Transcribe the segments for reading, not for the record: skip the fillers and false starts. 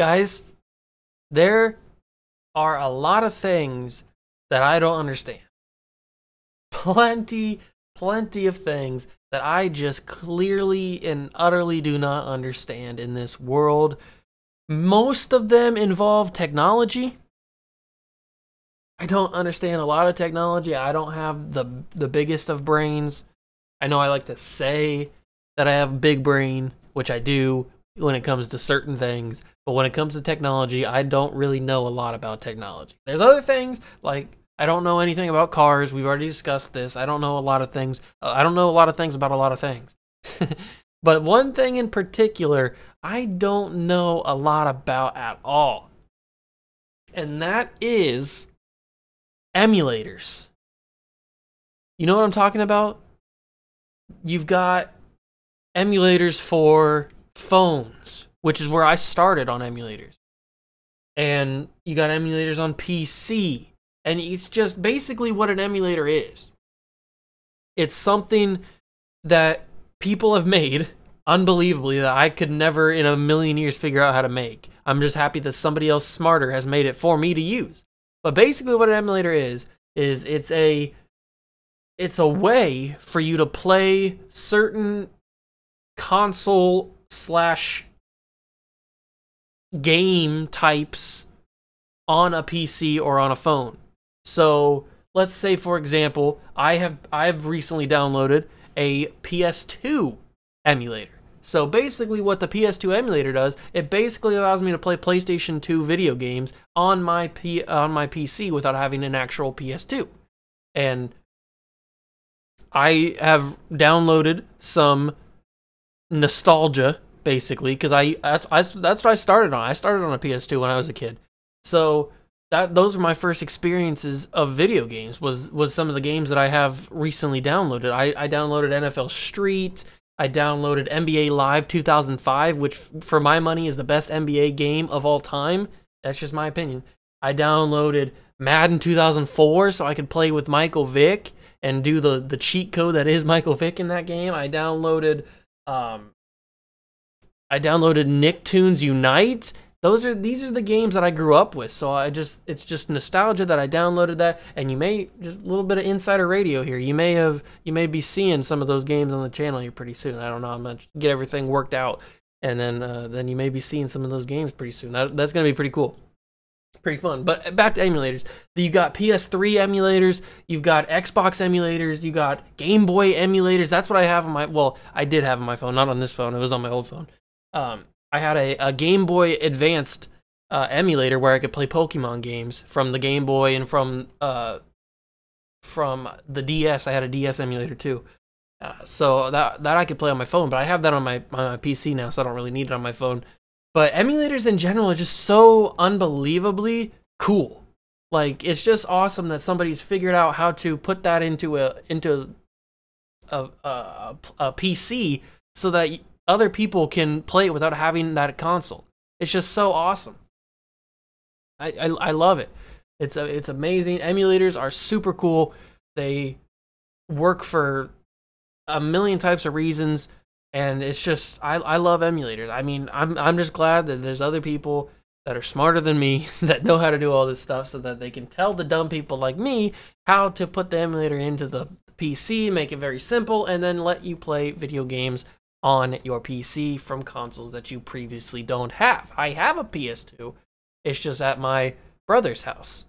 Guys, there are a lot of things that I don't understand. Plenty of things that I just clearly and utterly do not understand in this world. Most of them involve technology. I don't understand a lot of technology. I don't have the biggest of brains. I know I like to say that I have a big brain, which I do when it comes to certain things. But when it comes to technology, I don't really know a lot about technology. There's other things, like I don't know anything about cars. We've already discussed this. I don't know a lot of things. I don't know a lot of things about a lot of things. But one thing in particular, I don't know a lot about at all. And that is emulators. You know what I'm talking about? You've got emulators for phones, which is where I started on emulators. And you got emulators on PC. And it's just basically what an emulator is. It's something that people have made, unbelievably, that I could never in a million years figure out how to make. I'm just happy that somebody else smarter has made it for me to use. But basically what an emulator is it's a way for you to play certain console slash game types on a PC or on a phone. So let's say, for example, I've recently downloaded a PS2 emulator. So basically what the PS2 emulator does, it basically allows me to play PlayStation 2 video games on my PC without having an actual PS2. And I have downloaded some nostalgia, basically, because that's what I started on. I started on a PS2 when I was a kid. So those were my first experiences of video games, was some of the games that I have recently downloaded. I downloaded NFL Street. I downloaded NBA Live 2005, which for my money is the best NBA game of all time. That's just my opinion. I downloaded Madden 2004 so I could play with Michael Vick and do the cheat code that is Michael Vick in that game. I downloaded Nicktoons Unite. These are the games that I grew up with. So it's just nostalgia that I downloaded that. And you may, just a little bit of insider radio here, you may be seeing some of those games on the channel here pretty soon. I don't know, I'm gonna get everything worked out, and then you may be seeing some of those games pretty soon. That's gonna be pretty cool, pretty fun. But back to emulators. You got PS3 emulators, you've got Xbox emulators, you got Game Boy emulators. That's what I have on my, well, I did have on my phone, not on this phone, it was on my old phone. I had a Game Boy Advanced emulator where I could play Pokemon games from the Game Boy, and from the DS. I had a DS emulator too, so that I could play on my phone. But I have that on my PC now, so I don't really need it on my phone. But emulators in general are just so unbelievably cool. Like, it's just awesome that somebody's figured out how to put that into a PC so that other people can play it without having that console. It's just so awesome. I love it. It's amazing. Emulators are super cool. They work for a million types of reasons, and it's just, I love emulators. I mean, I'm just glad that there's other people that are smarter than me that know how to do all this stuff, so that they can tell the dumb people like me how to put the emulator into the PC, make it very simple, and then let you play video games on your PC from consoles that you previously don't have. I have a PS2. It's just at my brother's house.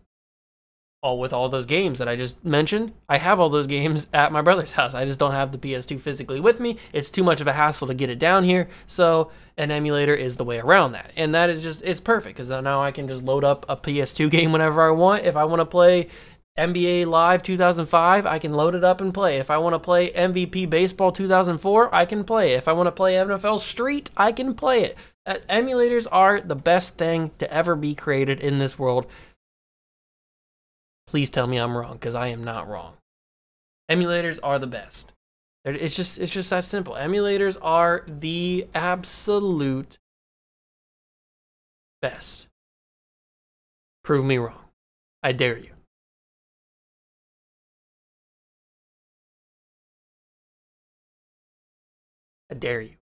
With all those games that I just mentioned, I have all those games at my brother's house. I just don't have the PS2 physically with me. It's too much of a hassle to get it down here, so an emulator is the way around that. And that is just, it's perfect, because now I can just load up a PS2 game whenever I want. If I want to play NBA Live 2005, I can load it up and play. If I want to play MVP Baseball 2004, I can play it. If I want to play NFL Street, I can play it. Emulators are the best thing to ever be created in this world. Please tell me I'm wrong, because I am not wrong. Emulators are the best. It's just that simple. Emulators are the absolute best. Prove me wrong. I dare you. I dare you.